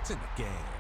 It's in the game.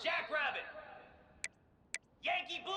Jackrabbit! Yankee Blue!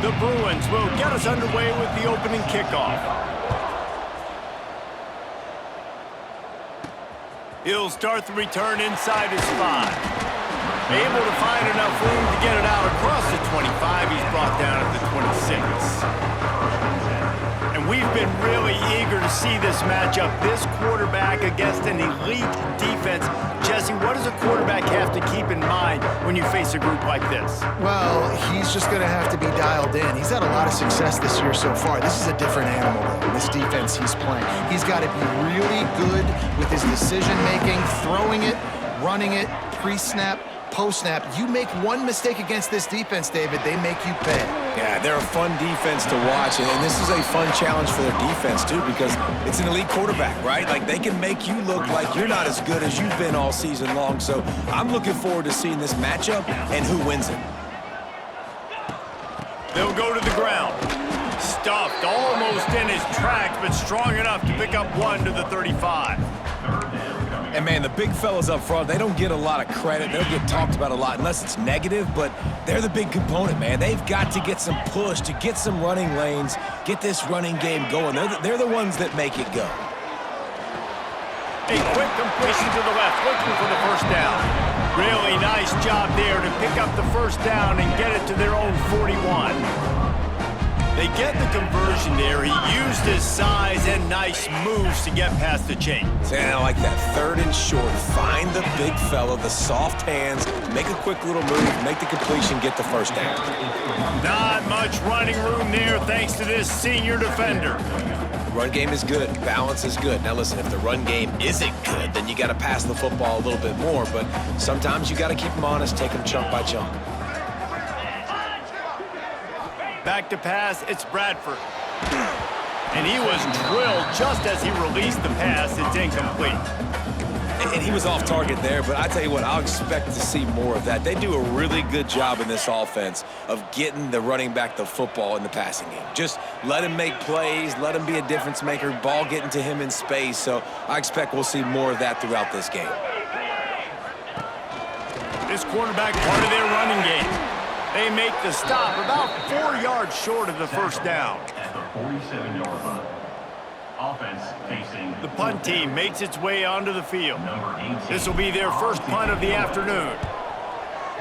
The Bruins will get us underway with the opening kickoff. He'll start the return inside his 5. Able to find enough room to get it out across the 25. He's brought down at the 26. And we've been really eager to see this matchup. This quarterback against an elite defense. Jesse, what does a quarterback have to keep in mind when you face a group like this? Well, he's just going to have to be dialed in. He's had a lot of success this year so far. This is a different animal, though, this defense he's playing. He's got to be really good with his decision-making, throwing it, running it, pre-snap, post-snap. You make one mistake against this defense, David, they make you pay. Yeah, they're a fun defense to watch, and this is a fun challenge for their defense, too, because it's an elite quarterback, right? Like, they can make you look like you're not as good as you've been all season long, so I'm looking forward to seeing this matchup and who wins it. They'll go to the ground. Stuffed almost in his tracks, but strong enough to pick up 1 to the 35. And, man, the big fellas up front, they don't get a lot of credit. They don't get talked about a lot unless it's negative, but they're the big component, man. They've got to get some push, to get some running lanes, get this running game going. They're the ones that make it go. A quick completion to the left, looking for the first down. Really nice job there to pick up the first down and get it to their own 41. They get the conversion there. He used his size and nice moves to get past the chains. And I like that. 3rd and short. Find the big fella, the soft hands, make a quick little move, make the completion, get the first down. Not much running room there thanks to this senior defender. The run game is good. Balance is good. Now listen, if the run game isn't good, then you got to pass the football a little bit more. But sometimes you got to keep them honest, take them chunk by chunk. Back to pass, it's Bradford. And he was drilled just as he released the pass. It's incomplete. And he was off target there, but I tell you what, I'll expect to see more of that. They do a really good job in this offense of getting the running back the football in the passing game. Just let him make plays, let him be a difference maker, ball getting to him in space. So I expect we'll see more of that throughout this game. This quarterback part of their running game. They make the stop about 4 yards short of the first down. At the 47-yard line. Offense facing The punt team makes its way onto the field. number 18. This will be their first punt of the afternoon.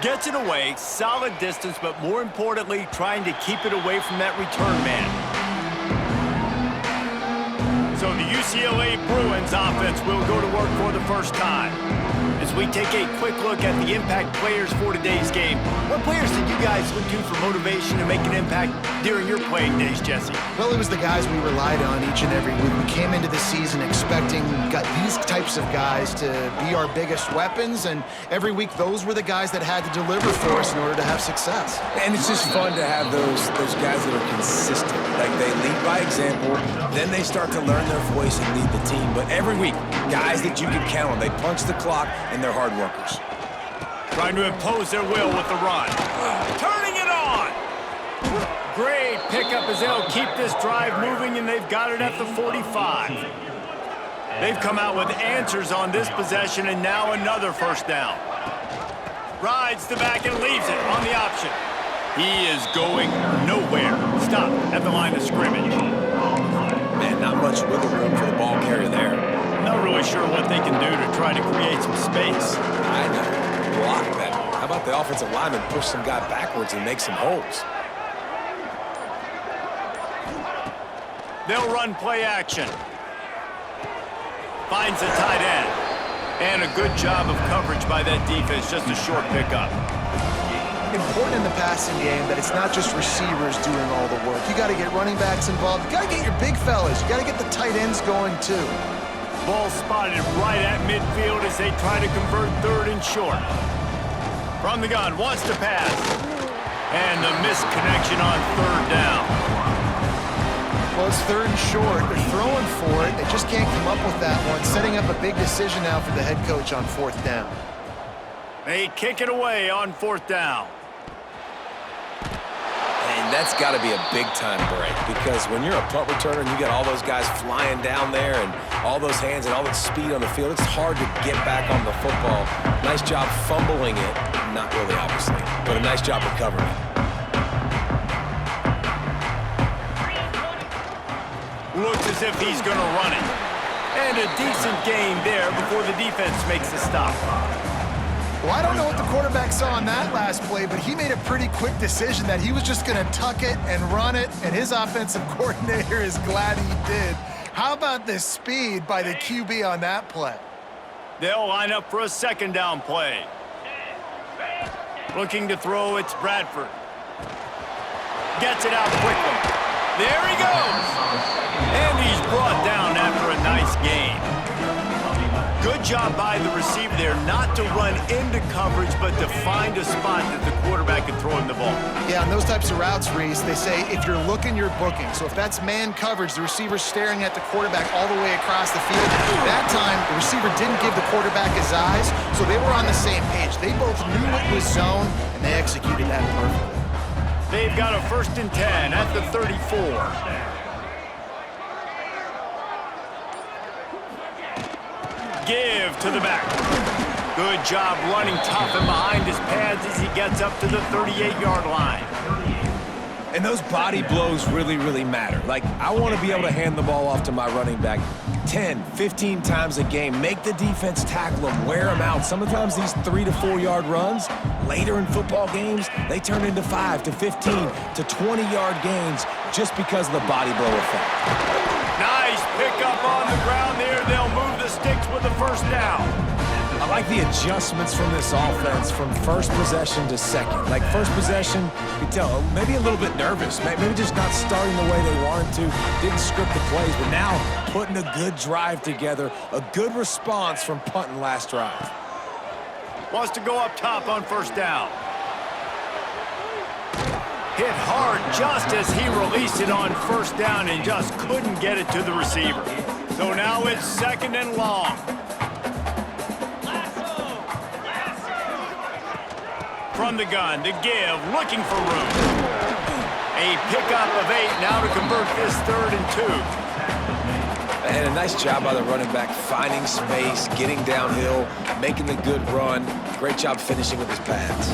Gets it away, solid distance, but more importantly, trying to keep it away from that return man. So the UCLA Bruins offense will go to work for the first time. As we take a quick look at the impact players for today's game, what players did you guys look to for motivation to make an impact during your playing days, Jesse? Well, it was the guys we relied on each and every week. We came into the season expecting these types of guys to be our biggest weapons, and every week those were the guys that had to deliver for us in order to have success. And it's just fun to have those guys that are consistent. Like, they lead by example, then they start to learn their voice and lead the team. But every week, guys that you can count on, they punch the clock, and they're hard workers. Trying to impose their will with the run. Turning it on! Great pickup as they'll keep this drive moving, and they've got it at the 45. They've come out with answers on this possession, and now another first down. Rides the back and leaves it on the option. He is going nowhere. Stop at the line of scrimmage. Man, not much wiggle room for the ball carrier there. Not really sure what they can do to try to create some space. I know. Block better. How about the offensive lineman push some guy backwards and make some holes? They'll run play action. Finds a tight end. And a good job of coverage by that defense, just a short pickup. Important in the passing game that it's not just receivers doing all the work. You got to get running backs involved. You got to get your big fellas. You got to get the tight ends going too. Ball spotted right at midfield as they try to convert 3rd and short. From the gun, wants to pass. And the missed connection on 3rd down. Well, it's 3rd and short. They're throwing for it. They just can't come up with that one. Setting up a big decision now for the head coach on 4th down. They kick it away on 4th down. And that's got to be a big-time break, because when you're a punt returner and you got all those guys flying down there and all those hands and all that speed on the field, it's hard to get back on the football. Nice job fumbling it. Not really, obviously, but a nice job recovering it. Looks as if he's going to run it. And a decent gain there before the defense makes the stop. Well, I don't know what the quarterback saw on that last play, but he made a pretty quick decision that he was just going to tuck it and run it, and his offensive coordinator is glad he did. How about the speed by the QB on that play? They'll line up for a 2nd down play. Looking to throw, it's Bradford. Gets it out quickly. There he goes! And he's brought down after a nice gain. Good job by the receiver there not to run into coverage, but to find a spot that the quarterback can throw him the ball. Yeah, on those types of routes, Reese, they say if you're looking, you're booking. So if that's man coverage, the receiver's staring at the quarterback all the way across the field. That time, the receiver didn't give the quarterback his eyes, so they were on the same page. They both knew it was zone, and they executed that perfectly. They've got a 1st and 10 at the 34. Give to the back. Good job running tough and behind his pads as he gets up to the 38-yard line. And those body blows really, really matter. Like, I want to be able to hand the ball off to my running back 10, 15 times a game. Make the defense tackle them, wear them out. Sometimes these 3 to 4 yard runs, later in football games, they turn into 5 to 15 to 20-yard gains just because of the body blow effect. Nice pickup on the ground there. They'll move the sticks with the first down. I like the adjustments from this offense from first possession to second. Like first possession, you can tell maybe a little bit nervous, maybe just not starting the way they wanted to, didn't script the plays, but now putting a good drive together, a good response from punting last drive. Wants to go up top on first down. Hit hard just as he released it on first down and just couldn't get it to the receiver. So now it's second and long. From the gun, to give, looking for room. A pickup of 8 now to convert this 3rd and 2. And a nice job by the running back, finding space, getting downhill, making the good run. Great job finishing with his pads.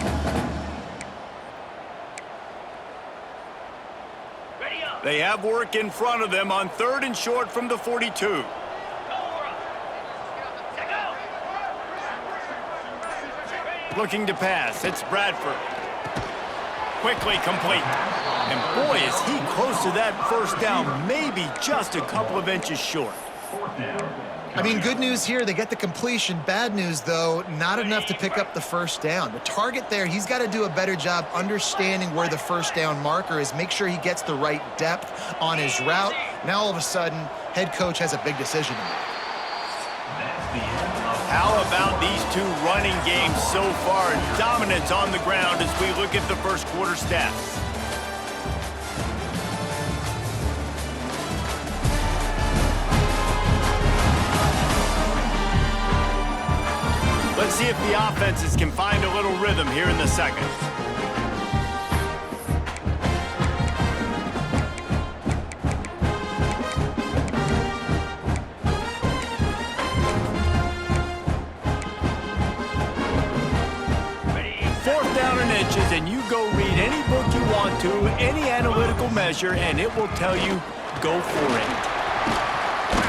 Ready up. They have work in front of them on 3rd and short from the 42. Looking to pass, it's Bradford. Quickly complete. And boy, is he close to that first down, maybe just a couple of inches short. I mean, good news here, they get the completion. Bad news, though, not enough to pick up the first down. The target there, he's got to do a better job understanding where the first down marker is, make sure he gets the right depth on his route. Now, all of a sudden, head coach has a big decision to make. How about these two running games so far? Dominance on the ground as we look at the first quarter stats. Let's see if the offenses can find a little rhythm here in the second. And you go read any book you want to, any analytical measure, and it will tell you, go for it.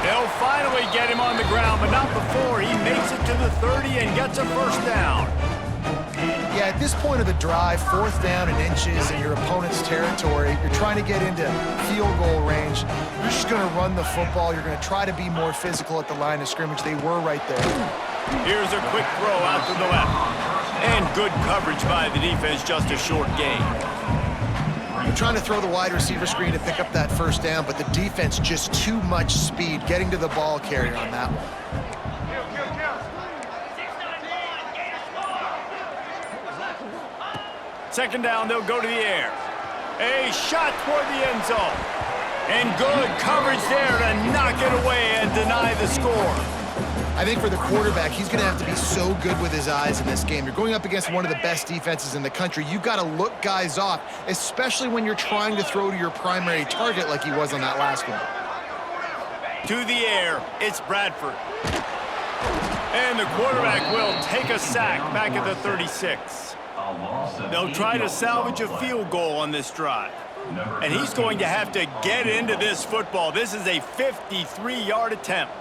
They'll finally get him on the ground, but not before he makes it to the 30 and gets a first down. Yeah, at this point of the drive, 4th down and inches in your opponent's territory, you're trying to get into field goal range. You're just going to run the football. You're going to try to be more physical at the line of scrimmage. They were right there. Here's a quick throw out to the left. And good coverage by the defense, just a short gain. You're trying to throw the wide receiver screen to pick up that first down, but the defense just too much speed getting to the ball carrier on that one. Second down, they'll go to the air. A shot toward the end zone. And good coverage there to knock it away and deny the score. I think for the quarterback, he's going to have to be so good with his eyes in this game. You're going up against one of the best defenses in the country. You've got to look guys off, especially when you're trying to throw to your primary target like he was on that last one. To the air, it's Bradford. And the quarterback will take a sack back at the 36. They'll try to salvage a field goal on this drive. And he's going to have to get into this football. This is a 53-yard attempt.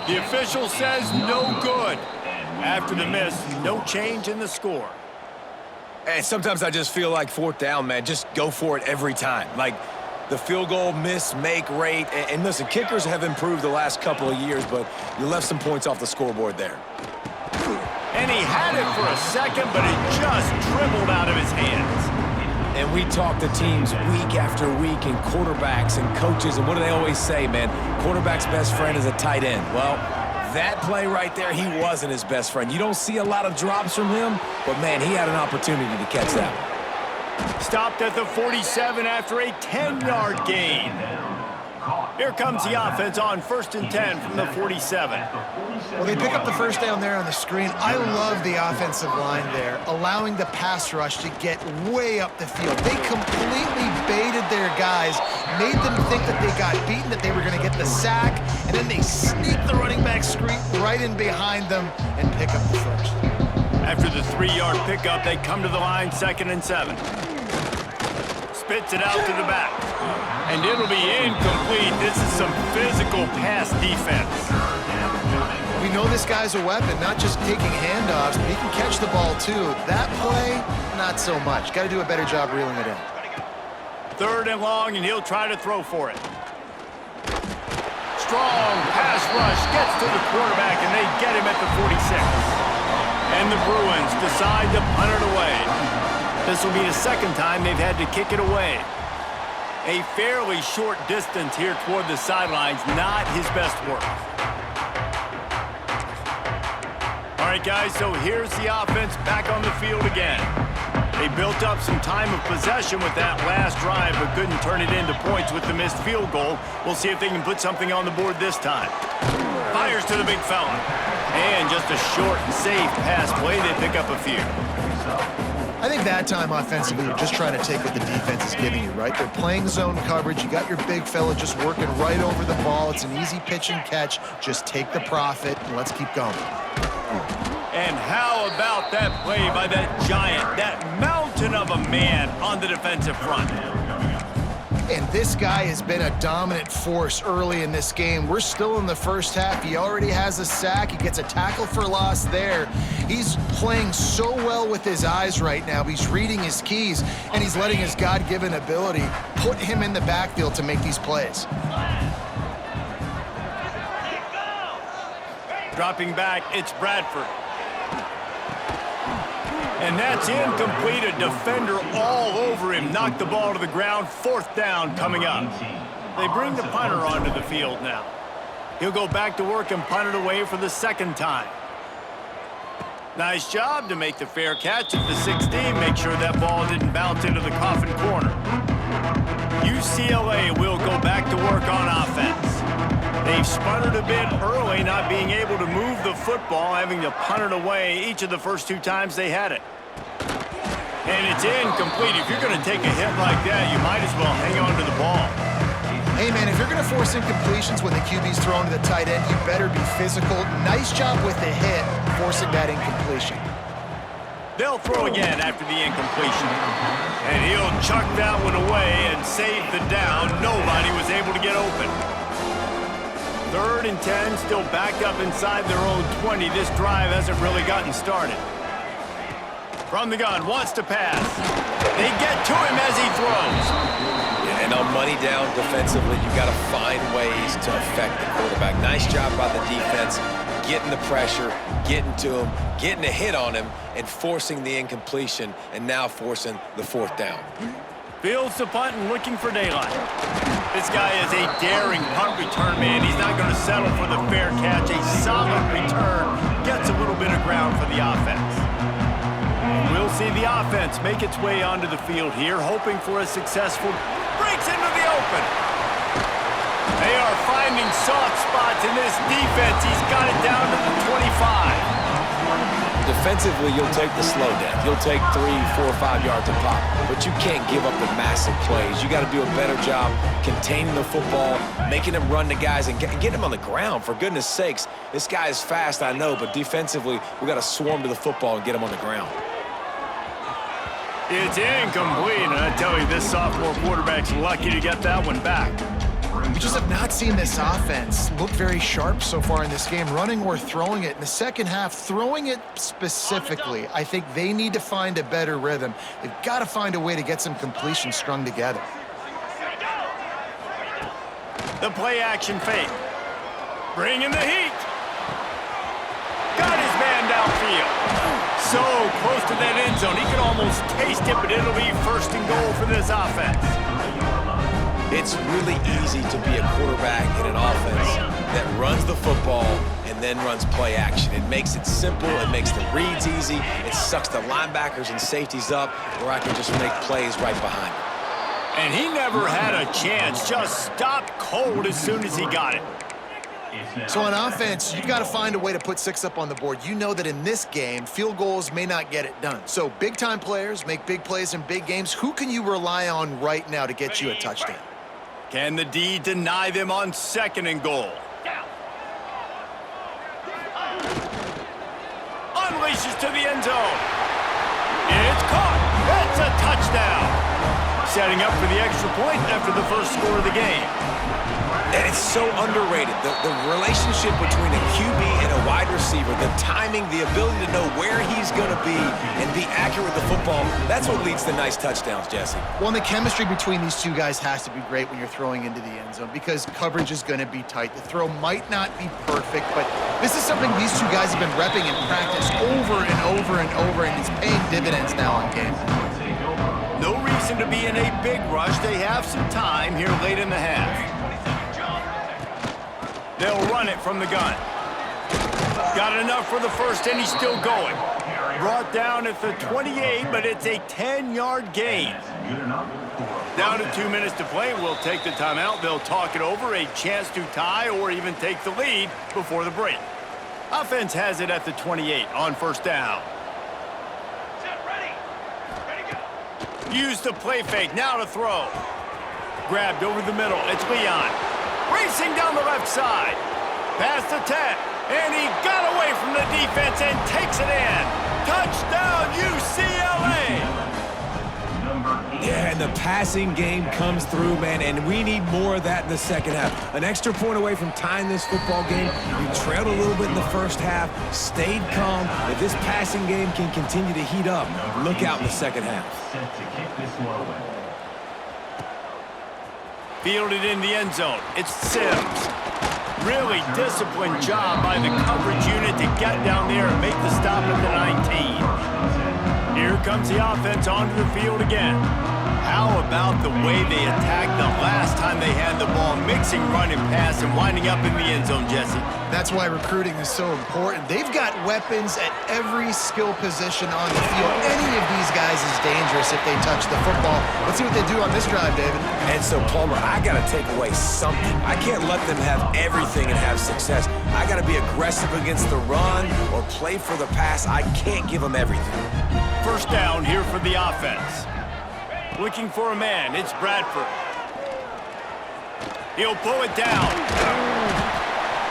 The official says no good. After the miss, no change in the score. And sometimes I just feel like 4th down, man, just go for it every time. Like the field goal miss-make rate. And listen, kickers have improved the last couple of years, but you left some points off the scoreboard there. And he had it for a second, but it just dribbled out of his hands. And we talk to teams week after week and quarterbacks and coaches, and what do they always say, man? Quarterback's best friend is a tight end. Well, that play right there, he wasn't his best friend. You don't see a lot of drops from him, but, man, he had an opportunity to catch that one. Stopped at the 47 after a 10-yard gain. Here comes the offense on 1st and 10 from the 47. Well, they pick up the first down there on the screen. I love the offensive line there, allowing the pass rush to get way up the field. They completely baited their guys, made them think that they got beaten, that they were going to get the sack, and then they sneak the running back screen right in behind them and pick up the first. After the 3-yard pickup, they come to the line 2nd and 7. spits it out to the back. And it'll be incomplete. This is some physical pass defense. We know this guy's a weapon, not just taking handoffs, but he can catch the ball too. That play, not so much. Got to do a better job reeling it in. 3rd and long, and he'll try to throw for it. Strong pass rush gets to the quarterback, and they get him at the 46. And the Bruins decide to punt it away. This will be the 2nd time they've had to kick it away. A fairly short distance here toward the sidelines, not his best work. All right, guys, so here's the offense back on the field again. They built up some time of possession with that last drive, but couldn't turn it into points with the missed field goal. We'll see if they can put something on the board this time. Fires to the big fella. And just a short and safe pass play. They pick up a few. I think that time offensively, you're just trying to take what the defense is giving you, right? They're playing zone coverage. You got your big fella just working right over the ball. It's an easy pitch and catch. Just take the profit and let's keep going. And how about that play by that giant, that mountain of a man on the defensive front? And this guy has been a dominant force early in this game. We're still in the first half. He already has a sack. He gets a tackle for loss there. He's playing so well with his eyes right now. He's reading his keys, and he's letting his God-given ability put him in the backfield to make these plays. Dropping back, it's Bradford. And that's incomplete. A defender all over him. Knocked the ball to the ground. 4th down coming up. They bring the punter onto the field now. He'll go back to work and punt it away for the 2nd time. Nice job to make the fair catch at the 16. Make sure that ball didn't bounce into the coffin corner. UCLA will go back to work on offense. They've sputtered a bit early, not being able to move the football, having to punt it away each of the first 2 times they had it. And it's incomplete. If you're going to take a hit like that, you might as well hang on to the ball. Hey, man, if you're going to force incompletions when the QB's thrown to the tight end, you better be physical. Nice job with the hit, forcing that incompletion. They'll throw again after the incompletion. And he'll chuck that one away and save the down. Nobody was able to get open. 3rd and 10, still backed up inside their own 20. This drive hasn't really gotten started. From the gun, wants to pass. They get to him as he throws. Yeah, and on money down defensively, you've got to find ways to affect the quarterback. Nice job by the defense, getting the pressure, getting to him, getting a hit on him, and forcing the incompletion, and now forcing the 4th down. Fields the punt and looking for daylight. This guy is a daring punt return man. He's not going to settle for the fair catch. A solid return gets a little bit of ground for the offense. We'll see the offense make its way onto the field here, hoping for a successful breaks into the open. They are finding soft spots in this defense. He's got it down to the 25. Defensively, you'll take the slow down. You'll take 3, 4, 5 yards a pop, but you can't give up the massive plays. You got to do a better job containing the football, making them run the guys, and get them on the ground. For goodness sakes, this guy is fast, I know, but defensively, we got to swarm to the football and get him on the ground. It's incomplete, and I tell you, this sophomore quarterback's lucky to get that one back. We just have not seen this offense look very sharp so far in this game, running or throwing it. In the 2nd half, throwing it specifically, I think they need to find a better rhythm. They've got to find a way to get some completion strung together. The play action fake. Bringing the heat. Got his man downfield. So close to that end zone. He could almost taste it, but it'll be 1st and goal for this offense. It's really easy to be a quarterback in an offense that runs the football and then runs play action. It makes it simple. It makes the reads easy. It sucks the linebackers and safeties up where I can just make plays right behind him. And he never had a chance. Just stopped cold as soon as he got it. So on offense, you've got to find a way to put 6 up on the board. You know that in this game, field goals may not get it done. So big-time players make big plays in big games. Who can you rely on right now to get you a touchdown? Can the D deny them on 2nd and goal? Unleashes to the end zone. It's caught. It's a touchdown. setting up for the extra point after the first score of the game. And it's so underrated. The relationship between a QB and a wide receiver, the timing, the ability to know where he's going to be and be accurate with the football, that's what leads to nice touchdowns, Jesse. Well, and the chemistry between these two guys has to be great when you're throwing into the end zone because coverage is going to be tight. The throw might not be perfect, but this is something these two guys have been repping in practice over and over and over, and it's paying dividends now on game. No reason to be in a big rush. They have some time here late in the half. They'll run it from the gun. Got enough for the first, and he's still going. Brought down at the 28, but it's a 10-yard gain. Down to 2 minutes to play. We'll take the timeout. They'll talk it over, a chance to tie or even take the lead before the break. Offense has it at the 28 on first down. Use the play fake. Now to throw. Grabbed over the middle. It's Leon. Racing down the left side. Past the 10. And he got away from the defense and takes it in. Touchdown, UCLA! Yeah, and the passing game comes through, man, and we need more of that in the second half. An extra point away from tying this football game. You trailed a little bit in the first half, stayed calm. If this passing game can continue to heat up, look out in the second half. Set to kick this one away. Fielded in the end zone. It's Sims. Really disciplined job by the coverage unit to get down there and make the stop at the 19. Here comes the offense onto the field again. How about the way they attacked the last time they had the ball, mixing run and pass and winding up in the end zone, Jesse? That's why recruiting is so important. They've got weapons at every skill position on the field. Any of these guys is dangerous if they touch the football. Let's see what they do on this drive, David. And so, Palmer, I got to take away something. I can't let them have everything and have success. I got to be aggressive against the run or play for the pass. I can't give them everything. First down here for the offense. Looking for a man. It's Bradford. He'll pull it down.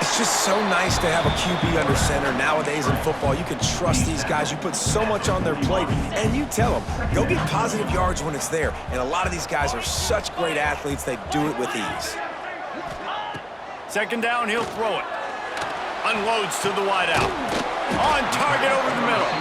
It's just so nice to have a QB under center. Nowadays in football, you can trust these guys. You put so much on their plate, and you tell them, go get positive yards when it's there. And a lot of these guys are such great athletes, they do it with ease. Second down, he'll throw it. Unloads to the wideout. On target over the middle.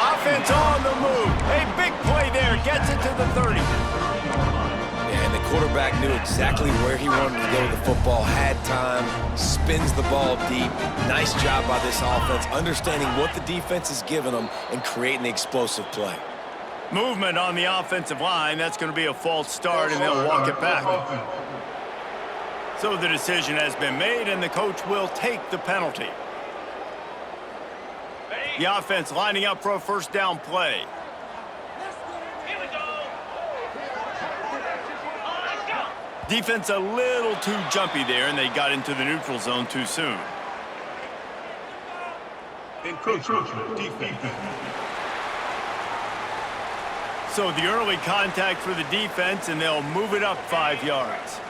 Offense on the move. A big play there. Gets it to the 30. Yeah, and the quarterback knew exactly where he wanted to go with the football, had time, spins the ball deep. Nice job by this offense, understanding what the defense is giving them and creating the explosive play. Movement on the offensive line. That's going to be a false start, and they'll walk it back. So the decision has been made, and the coach will take the penalty. The offense lining up for a first down play. Here we go. Let's go. Defense a little too jumpy there, and they got into the neutral zone too soon. Encroachment defense. So the early contact for the defense, and they'll move it up 5 yards.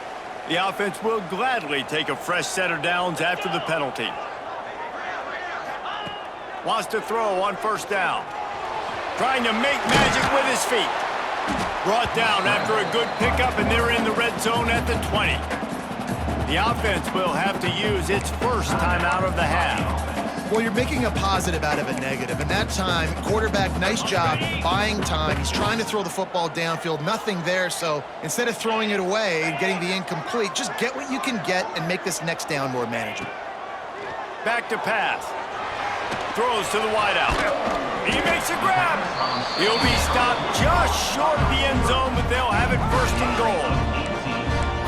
The offense will gladly take a fresh set of downs after the penalty. Wants to throw on first down. Trying to make magic with his feet. Brought down after a good pickup, and they're in the red zone at the 20. The offense will have to use its first timeout of the half. Well, you're making a positive out of a negative. And that time, quarterback, nice job buying time. He's trying to throw the football downfield. Nothing there, so instead of throwing it away and getting the incomplete, just get what you can get and make this next down more manageable. Back to pass. Throws to the wideout. He makes a grab. He'll be stopped just short of the end zone, but they'll have it first and goal.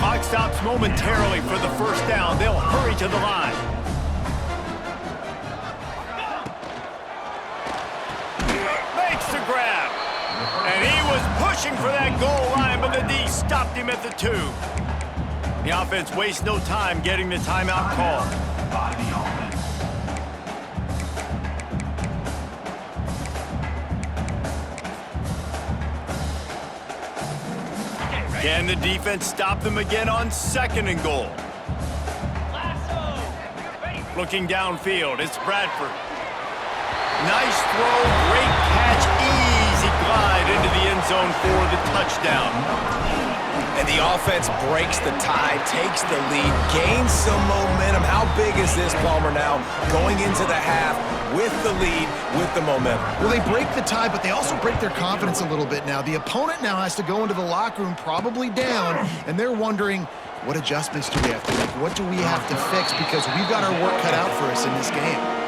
Clock stops momentarily for the first down. They'll hurry to the line. Makes the grab. And he was pushing for that goal line, but the D stopped him at the 2. The offense wastes no time getting the timeout call. By the offense. Can the defense stop them again on second and goal? Looking downfield, it's Bradford. Nice throw, great catch, easy glide stride into the end zone for the touchdown. And the offense breaks the tie, takes the lead, gains some momentum. How big is this, Palmer, now going into the half with the lead, with the momentum? Well, they break the tie, but they also break their confidence a little bit now. The opponent now has to go into the locker room probably down, and they're wondering, what adjustments do we have to make? What do we have to fix? Because we've got our work cut out for us in this game.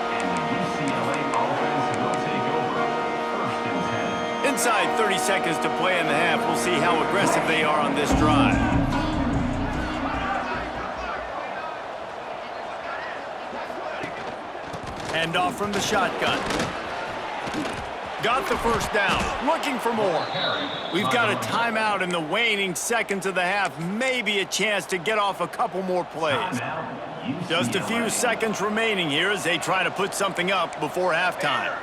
Inside 30 seconds to play in the half. We'll see how aggressive they are on this drive. Hand off from the shotgun. Got the first down. Looking for more. We've got a timeout in the waning seconds of the half. Maybe a chance to get off a couple more plays. Just a few seconds remaining here as they try to put something up before halftime.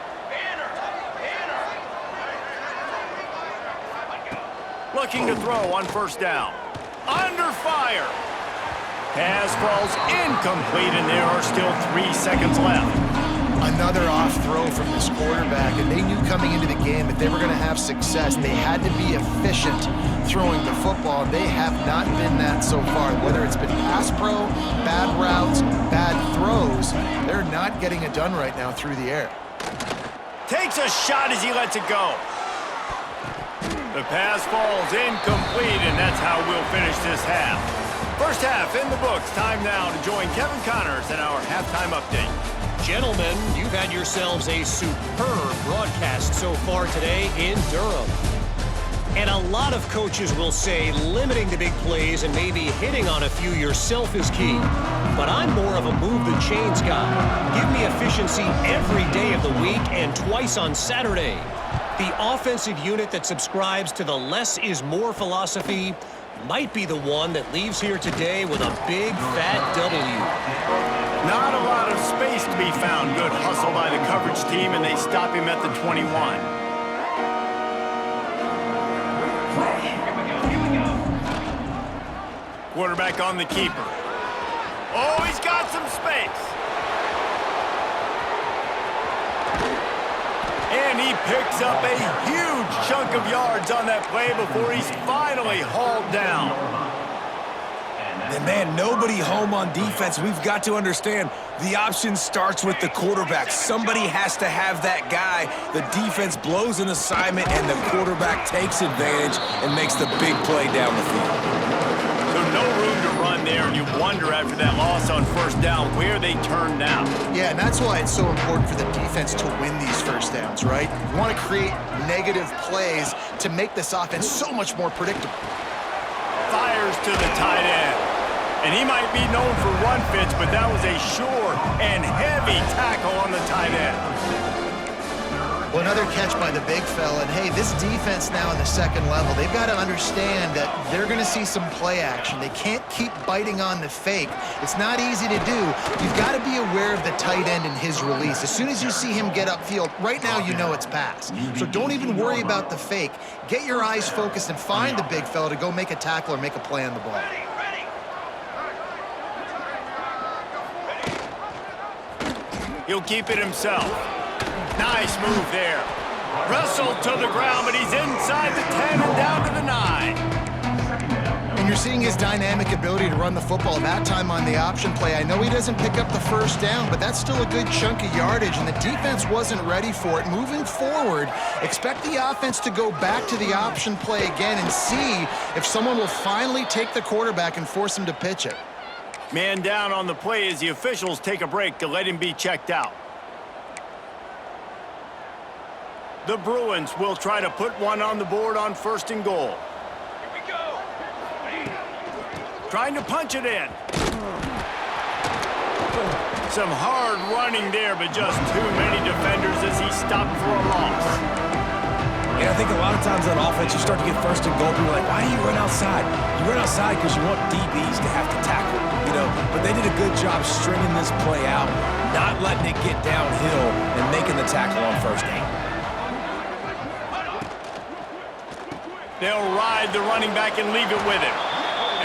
Looking to throw on first down. Under fire. Pass falls incomplete, and there are still 3 seconds left. Another off throw from this quarterback, and they knew coming into the game that they were going to have success. They had to be efficient throwing the football. They have not been that so far. Whether it's been pass pro, bad routes, bad throws, they're not getting it done right now through the air. Takes a shot as he lets it go. The pass falls incomplete, and that's how we'll finish this half. First half in the books. Time now to join Kevin Connors in our halftime update. Gentlemen, you've had yourselves a superb broadcast so far today in Durham. And a lot of coaches will say limiting the big plays and maybe hitting on a few yourself is key. But I'm more of a move the chains guy. Give me efficiency every day of the week and twice on Saturday. The offensive unit that subscribes to the less is more philosophy might be the one that leaves here today with a big fat W. Not a lot of space to be found. Good hustle by the coverage team, and they stop him at the 21. Quarterback on the keeper. Oh, he's got some space. And he picks up a huge chunk of yards on that play before he's finally hauled down. And man, nobody home on defense. We've got to understand the option starts with the quarterback. Somebody has to have that guy. The defense blows an assignment, and the quarterback takes advantage and makes the big play down the field. So no room to run there, and you wonder after that loss on first down where they turn now. Yeah, and that's why it's so important for the defense to win these first downs, right? You want to create negative plays to make this offense so much more predictable. Fires to the tight end. And he might be known for run fits, but that was a sure and heavy tackle on the tight end. Well, another catch by the big fella. And, hey, this defense now in the second level, they've got to understand that they're going to see some play action. They can't keep biting on the fake. It's not easy to do. You've got to be aware of the tight end and his release. As soon as you see him get upfield, right now you know it's pass. So don't even worry about the fake. Get your eyes focused and find the big fella to go make a tackle or make a play on the ball. He'll keep it himself. Nice move there. Wrestled to the ground, but he's inside the 10 and down to the 9. And you're seeing his dynamic ability to run the football. That time on the option play, I know he doesn't pick up the first down, but that's still a good chunk of yardage, and the defense wasn't ready for it. Moving forward, expect the offense to go back to the option play again and see if someone will finally take the quarterback and force him to pitch it. Man down on the play as the officials take a break to let him be checked out. The Bruins will try to put one on the board on first and goal. Here we go. Trying to punch it in. Some hard running there, but just too many defenders as he stopped for a loss. Yeah, I think a lot of times on offense, you start to get first and goal. People are like, why do you run outside? You run outside because you want DBs to have to tackle, you know. But they did a good job stringing this play out, not letting it get downhill, and making the tackle on first down. They'll ride the running back and leave it with him.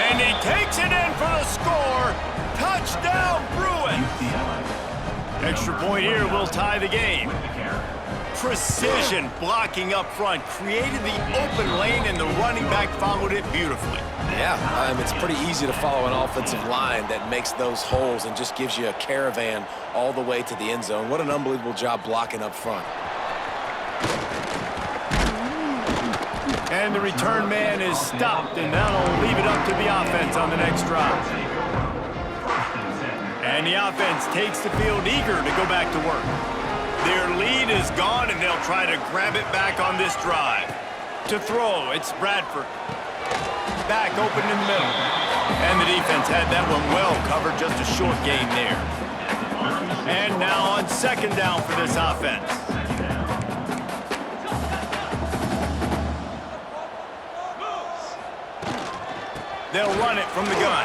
And he takes it in for the score. Touchdown, Bruins. Extra point here will tie the game. precision blocking up front, created the open lane, and the running back followed it beautifully. Yeah, it's pretty easy to follow an offensive line that makes those holes and just gives you a caravan all the way to the end zone. What an unbelievable job blocking up front. And the return man is stopped, and that'll leave it up to the offense on the next drive. And the offense takes the field eager to go back to work. Their lead is gone, and they'll try to grab it back on this drive. To throw, it's Bradford. Back open in the middle. And the defense had that one well covered, just a short gain there. And now on second down for this offense. They'll run it from the gun.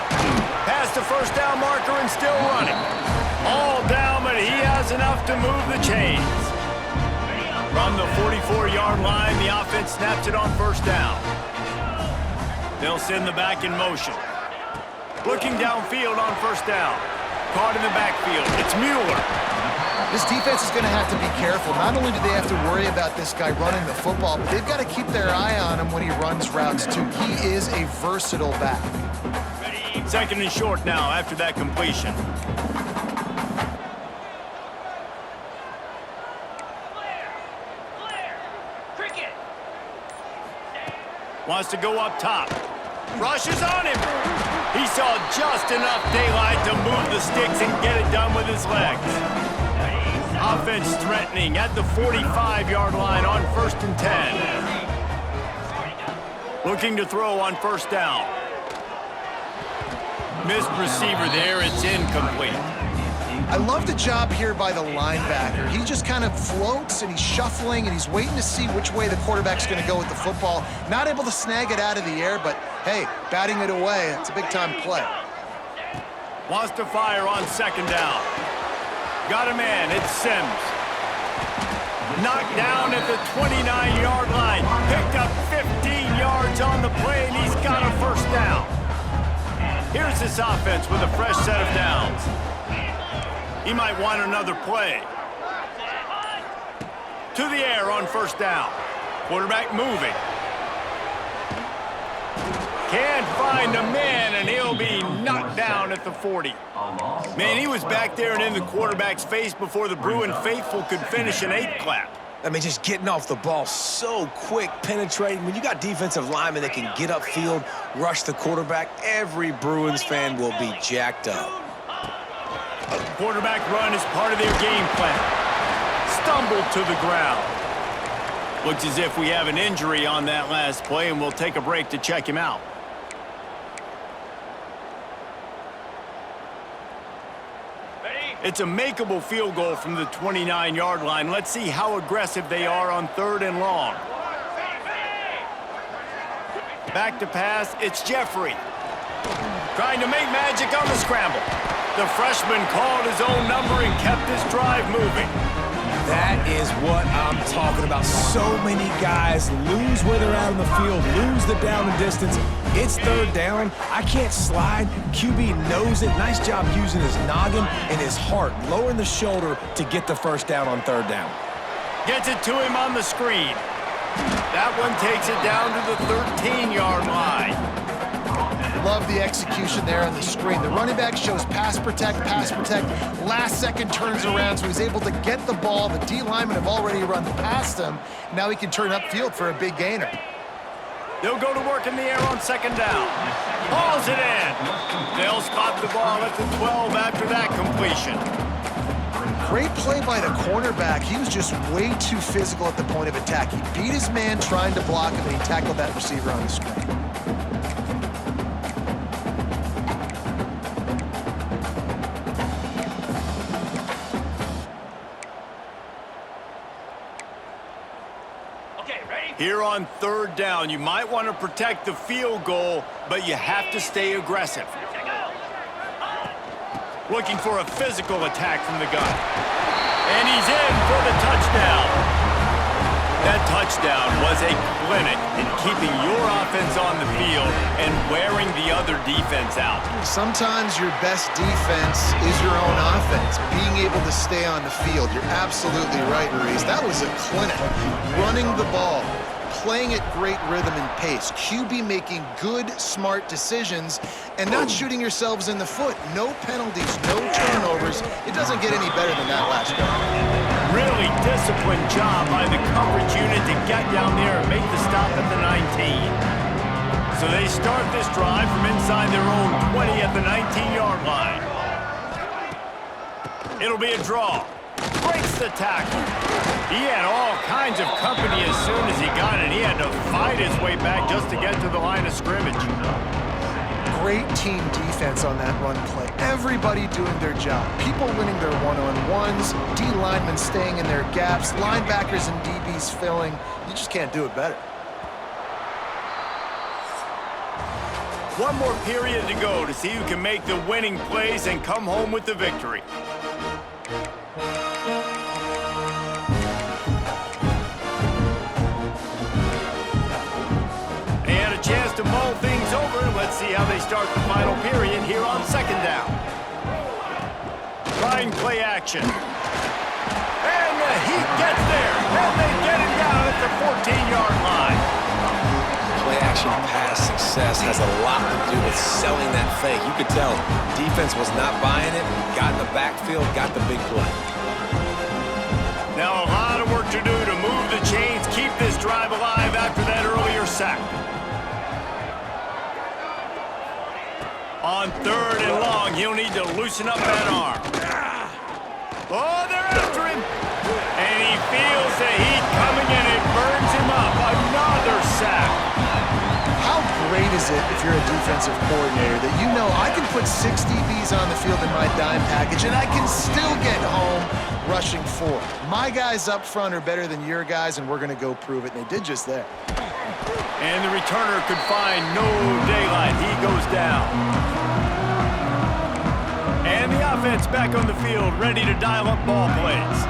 Past the first down marker and still running. All down, but he has enough to move the chains. From the 44-yard line, the offense snaps it on first down. They'll send the back in motion. Looking downfield on first down. Caught in the backfield. It's Mueller. This defense is going to have to be careful. Not only do they have to worry about this guy running the football, but they've got to keep their eye on him when he runs routes, too. He is a versatile back. Second and short now after that completion. Cricket. Wants to go up top. Rushes on him. He saw just enough daylight to move the sticks and get it done with his legs. Offense threatening at the 45-yard line on first and 10. Looking to throw on first down. Missed receiver there. It's incomplete. I love the job here by the linebacker. He just kind of floats, and he's shuffling, and he's waiting to see which way the quarterback's going to go with the football. Not able to snag it out of the air, but, hey, batting it away, it's a big-time play. Wants to fire on second down. Got a man. It's Sims. Knocked down at the 29-yard line. Picked up 15 yards on the play, and he's got a first down. Here's this offense with a fresh set of downs. He might want another play. To the air on first down. Quarterback moving. Can't find a man, and he'll be knocked down at the 40. Man, he was back there and in the quarterback's face before the Bruin faithful could finish an 8 clap. I mean, just getting off the ball so quick, penetrating. When you got defensive linemen that can get upfield, rush the quarterback, every Bruins fan will be jacked up. Quarterback run is part of their game plan. Stumbled to the ground. Looks as if we have an injury on that last play, and we'll take a break to check him out. It's a makeable field goal from the 29-yard line. Let's see how aggressive they are on third and long. Back to pass, it's Jeffrey. Trying to make magic on the scramble. The freshman called his own number and kept this drive moving. That is what I'm talking about. So many guys lose where they're out in the field, lose the down and distance. It's third down. I can't slide. QB knows it. Nice job using his noggin and his heart, lowering the shoulder to get the first down on third down. Gets it to him on the screen. That one takes it down to the 13-yard line. Love the execution there on the screen. The running back shows pass protect, last second turns around, so he's able to get the ball. The D linemen have already run past him. Now he can turn upfield for a big gainer. They'll go to work in the air on second down. Hauls it in. They'll spot the ball at the 12 after that completion. Great play by the cornerback. He was just way too physical at the point of attack. He beat his man trying to block him, and he tackled that receiver on the screen. Here on third down, you might want to protect the field goal, but you have to stay aggressive. Looking for a physical attack from the gun. And he's in for the touchdown. That touchdown was a clinic in keeping your offense on the field and wearing the other defense out. Sometimes your best defense is your own offense. defense being able to stay on the field. You're absolutely right, Maurice. That was a clinic. Running the ball, playing at great rhythm and pace. QB making good, smart decisions and not shooting yourselves in the foot. No penalties, no turnovers. It doesn't get any better than that last drive. Really disciplined job by the coverage unit to get down there and make the stop at the 19. So they start this drive from inside their own 20 at the 19-yard line. It'll be a draw. Breaks the tackle. He had all kinds of company as soon as he got it. He had to fight his way back just to get to the line of scrimmage. Great team defense on that run play. Everybody doing their job. People winning their one-on-ones, D linemen staying in their gaps, linebackers and DBs filling. You just can't do it better. One more period to go to see who can make the winning plays and come home with the victory. And a chance to mull things over. Let's see how they start the final period here on second down. Trying play action. And the Heat gets there. And they get it down at the 14-yard line. Play-action pass success has a lot to do with selling that fake. You could tell defense was not buying it, got in the backfield, got the big play. Now a lot of work to do to move the chains, keep this drive alive after that earlier sack. On third and long, he'll need to loosen up that arm. Oh, they're after him. And he feels the heat coming and it burns him up. Another sack. How great is it if you're a defensive coordinator that you know I can put 6 DBs on the field in my dime package and I can still get home rushing 4. My guys up front are better than your guys and we're going to go prove it. And they did just that. And the returner could find no daylight. He goes down. And the offense back on the field, ready to dial up ball plays.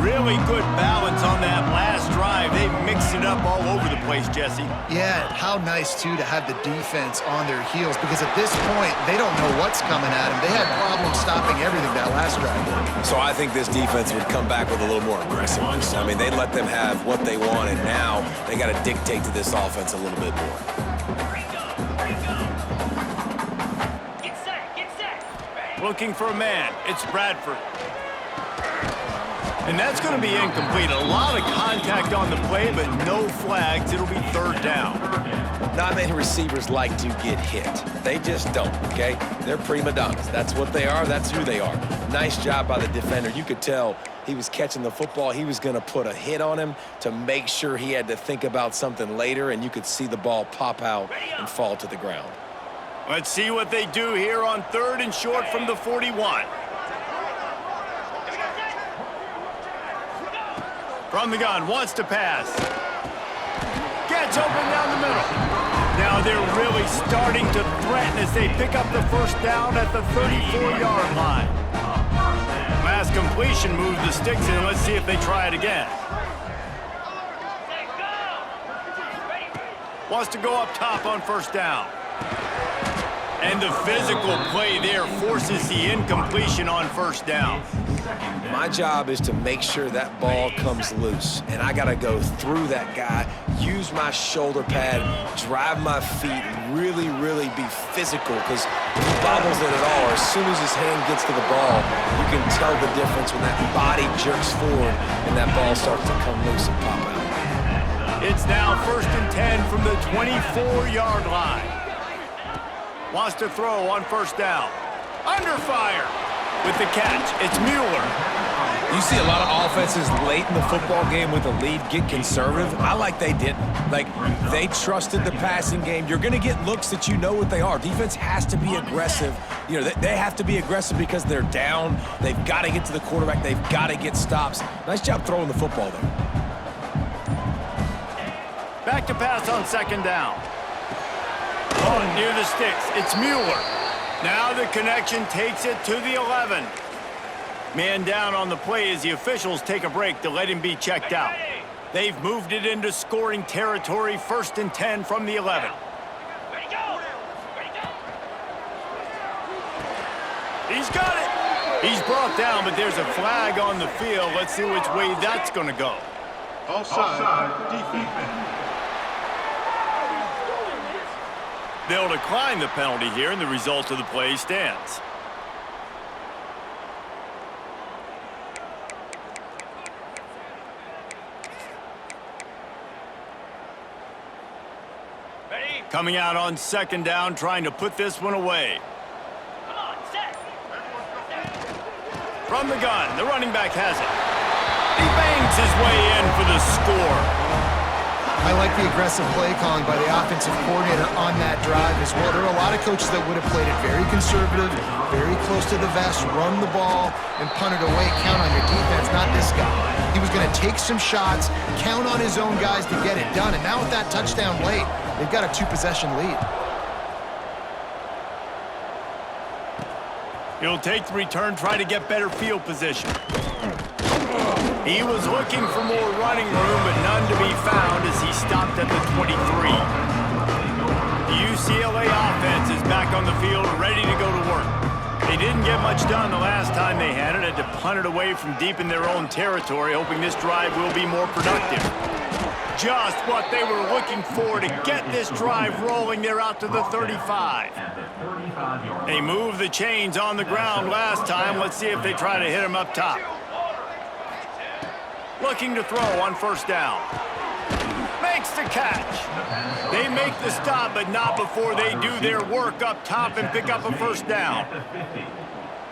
Really good balance on that last drive. They mixed it up all over the place, Jesse. Yeah, how nice, too, to have the defense on their heels because at this point, they don't know what's coming at them. They had problems stopping everything that last drive. So I think this defense would come back with a little more aggressiveness. I mean, they let them have what they want, and now they got to dictate to this offense a little bit more. Get set, get set. Looking for a man. It's Bradford. And that's going to be incomplete. A lot of contact on the play, but no flags. It'll be third down. Not many receivers like to get hit. They just don't, okay? They're prima donnas. That's what they are. That's who they are. Nice job by the defender. You could tell he was catching the football. He was going to put a hit on him to make sure he had to think about something later, and you could see the ball pop out and fall to the ground. Let's see what they do here on third and short from the 41. From the gun, wants to pass. Gets open down the middle. Now they're really starting to threaten as they pick up the first down at the 34-yard line. Last completion moved the sticks in. Let's see if they try it again. Wants to go up top on first down. And the physical play there forces the incompletion on first down. My job is to make sure that ball comes loose, and I got to go through that guy, use my shoulder pad, drive my feet, really, really be physical, because if he bobbles it at all, or as soon as his hand gets to the ball, you can tell the difference when that body jerks forward and that ball starts to come loose and pop out. It's now first and 10 from the 24-yard line. Wants to throw on first down. Under fire with the catch. It's Mueller. You see a lot of offenses late in the football game with a lead get conservative. I like they didn't. Like, they trusted the passing game. You're going to get looks that you know what they are. Defense has to be aggressive. You know, they have to be aggressive because they're down. They've got to get to the quarterback. They've got to get stops. Nice job throwing the football there. Back to pass on second down. Oh, near the sticks. It's Mueller. Now the connection takes it to the 11. Man down on the play as the officials take a break to let him be checked out. They've moved it into scoring territory, first and 10 from the 11. Ready, go! Ready, go! He's got it. He's brought down, but there's a flag on the field. Let's see which way that's going to go. Offside. Defense. They'll decline the penalty here, and the result of the play stands. Ready? Coming out on second down, trying to put this one away. Come on, set. From the gun, the running back has it. He bangs his way in for the score. I like the aggressive play calling by the offensive coordinator on that drive as well. There are a lot of coaches that would have played it very conservative, very close to the vest, run the ball, and punt it away. Count on your defense, not this guy. He was going to take some shots, count on his own guys to get it done. And now with that touchdown late, they've got a 2-possession lead. He'll take the return, try to get better field position. He was looking for more running room, but none to be found as he stopped at the 23. The UCLA offense is back on the field, ready to go to work. They didn't get much done the last time they had it, had to punt it away from deep in their own territory, hoping this drive will be more productive. Just what they were looking for to get this drive rolling. They're out to the 35. They moved the chains on the ground last time. Let's see if they try to hit him up top. Looking to throw on first down. Makes the catch. They make the stop, but not before they do their work up top and pick up a first down.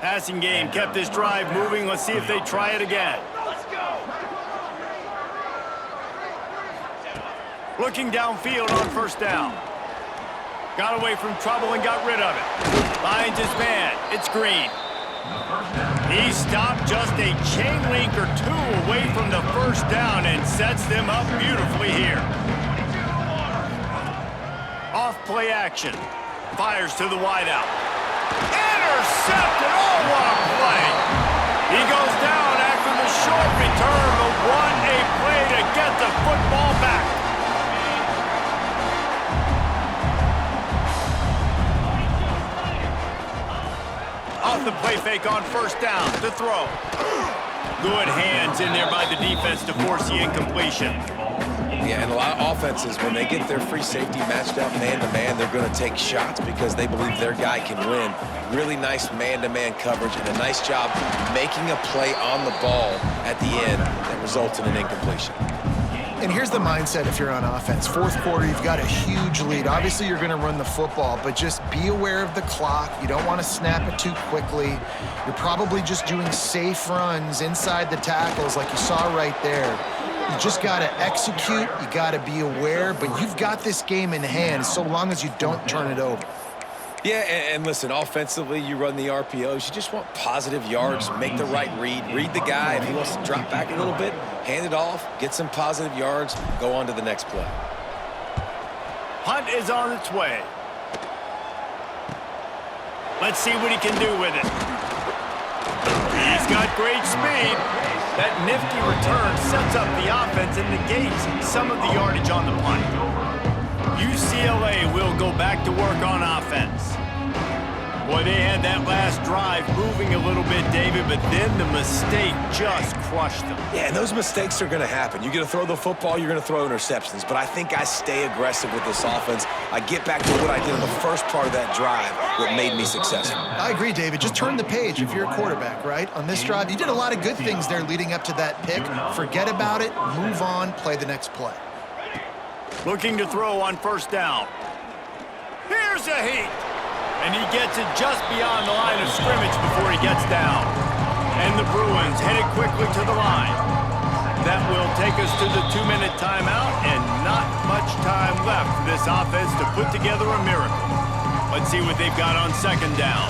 Passing game kept this drive moving. Let's see if they try it again. Let's go. Looking downfield on first down. Got away from trouble and got rid of it. Finds his man. It's Green. He stopped just a chain link or two away from the first down and sets them up beautifully here. Off play action. Fires to the wideout. Intercepted! Oh, what a play! He goes down after the short return, but what a play to get the football back. Off the play fake on first down to throw. Good hands in there by the defense to force the incompletion. Yeah, and a lot of offenses, when they get their free safety matched up man-to-man, they're going to take shots because they believe their guy can win. Really nice man-to-man coverage and a nice job making a play on the ball at the end that results in an incompletion. And here's the mindset if you're on offense. Fourth quarter, you've got a huge lead. Obviously, you're going to run the football, but just be aware of the clock. You don't want to snap it too quickly. You're probably just doing safe runs inside the tackles like you saw right there. You just got to execute. You got to be aware, but you've got this game in hand so long as you don't turn it over. Yeah, and listen, offensively, you run the RPOs. You just want positive yards, make the right read. Read the guy. If he wants to drop back a little bit, hand it off, get some positive yards, go on to the next play. Punt is on its way. Let's see what he can do with it. He's got great speed. That nifty return sets up the offense and negates some of the yardage on the punt. UCLA will go back to work on offense. Boy, they had that last drive moving a little bit, David, but then the mistake just crushed them. Yeah, and those mistakes are going to happen. You're going to throw the football, you're going to throw interceptions, but I think I stay aggressive with this offense. I get back to what I did in the first part of that drive, what made me successful. I agree, David. Just turn the page if you're a quarterback, right? On this drive, you did a lot of good things there leading up to that pick. Forget about it, move on, play the next play. Looking to throw on first down. Here's a heat. And he gets it just beyond the line of scrimmage before he gets down. And the Bruins headed quickly to the line. That will take us to the 2-minute timeout, and not much time left for this offense to put together a miracle. Let's see what they've got on second down.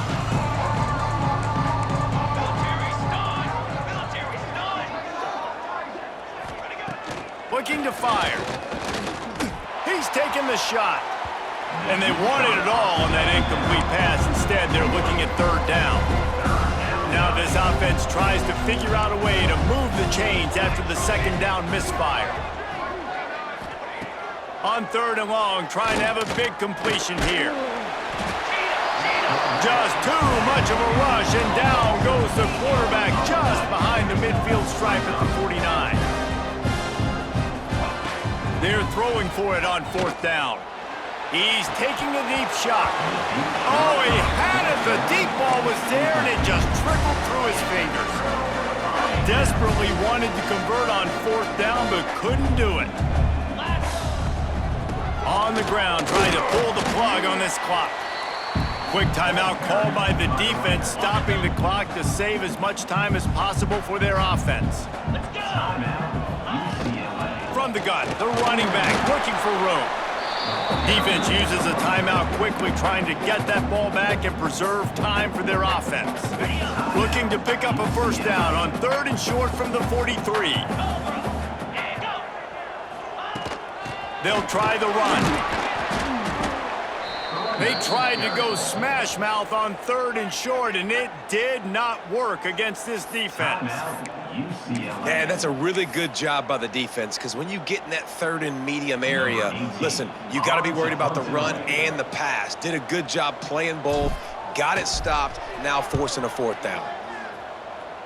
Looking to fire. He's taking the shot. And they wanted it all on that incomplete pass. Instead, they're looking at third down. Now this offense tries to figure out a way to move the chains after the second down misfire. On third and long, trying to have a big completion here. Just too much of a rush, and down goes the quarterback just behind the midfield stripe at the 49. They're throwing for it on 4th down. He's taking a deep shot. Oh, he had it. The deep ball was there, and it just trickled through his fingers. Desperately wanted to convert on 4th down, but couldn't do it. On the ground, trying to pull the plug on this clock. Quick timeout called by the defense, stopping the clock to save as much time as possible for their offense. Let's go! From the gun, the running back looking for room. Defense uses a timeout quickly, trying to get that ball back and preserve time for their offense. Looking to pick up a 1st down on 3rd and short from the 43. They'll try the run. They tried to go smash mouth on 3rd and short, and it did not work against this defense. Yeah, that's a really good job by the defense, because when you get in that 3rd and medium area, listen, you got to be worried about the run and the pass. Did a good job playing both, got it stopped, now forcing a 4th down.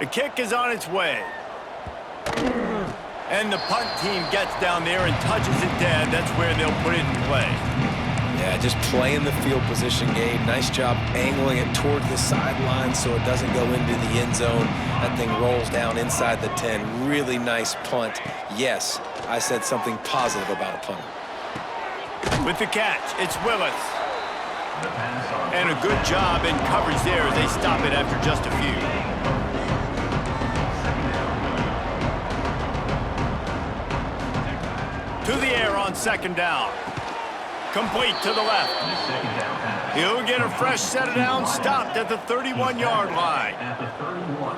The kick is on its way. And the punt team gets down there and touches it dead. That's where they'll put it in play. Yeah, just playing the field position game. Nice job angling it toward the sideline so it doesn't go into the end zone. That thing rolls down inside the 10. Really nice punt. Yes, I said something positive about a punter. With the catch, it's Willis. And a good job in coverage there as they stop it after just a few. To the air on 2nd down. Complete to the left. He'll get a fresh set of downs, stopped at the 31-yard line. At the 31.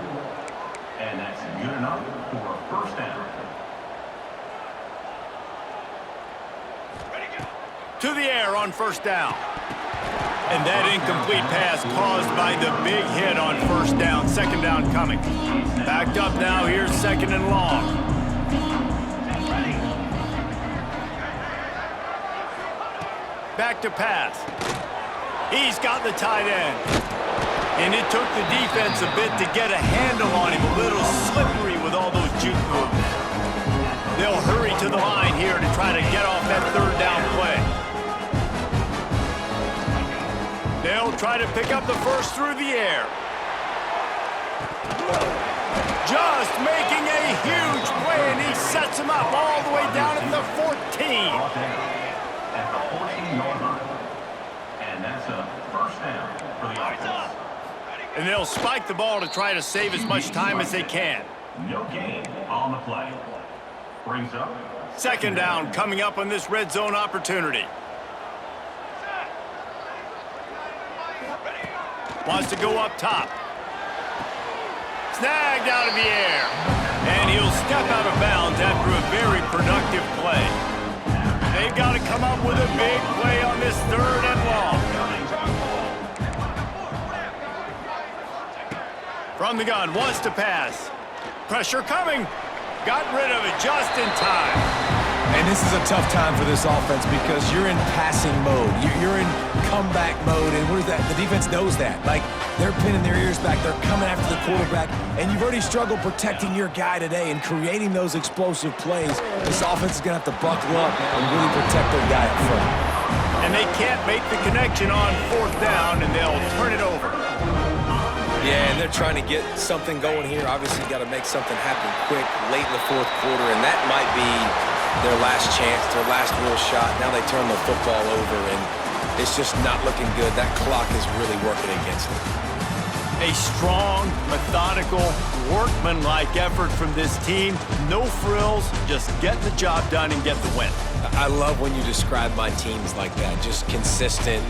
And that's good enough for a 1st down. To the air on 1st down. And that incomplete pass caused by the big hit on 1st down. 2nd down coming. Backed up now. Here's 2nd and long. Back to pass. He's got the tight end. And it took the defense a bit to get a handle on him. A little slippery with all those juke moves. They'll hurry to the line here to try to get off that 3rd down play. They'll try to pick up the 1st through the air. Just making a huge play, and he sets him up all the way down at the 14. At the 14-yard line. And that's a 1st down for the offense. And they'll spike the ball to try to save as much time as they can. No gain on the play. Brings up 2nd down coming up on this red zone opportunity. Wants to go up top. Snagged out of the air. And he'll step out of bounds after a very productive play. They've got to come up with a big play on this 3rd and long. From the gun, wants to pass. Pressure coming. Got rid of it just in time. And this is a tough time for this offense because you're in passing mode. You're in comeback mode, and what is that? The defense knows that. Like, they're pinning their ears back. They're coming after the quarterback, and you've already struggled protecting your guy today and creating those explosive plays. This offense is going to have to buckle up and really protect their guy up front. And they can't make the connection on 4th down, and they'll turn it over. Yeah, and they're trying to get something going here. Obviously, you got to make something happen quick late in the 4th quarter, and that might be their last chance, their last real shot. Now they turn the football over, and it's just not looking good. That clock is really working against them. A strong, methodical, workmanlike effort from this team. No frills, just get the job done and get the win. I love when you describe my teams like that. Just consistent,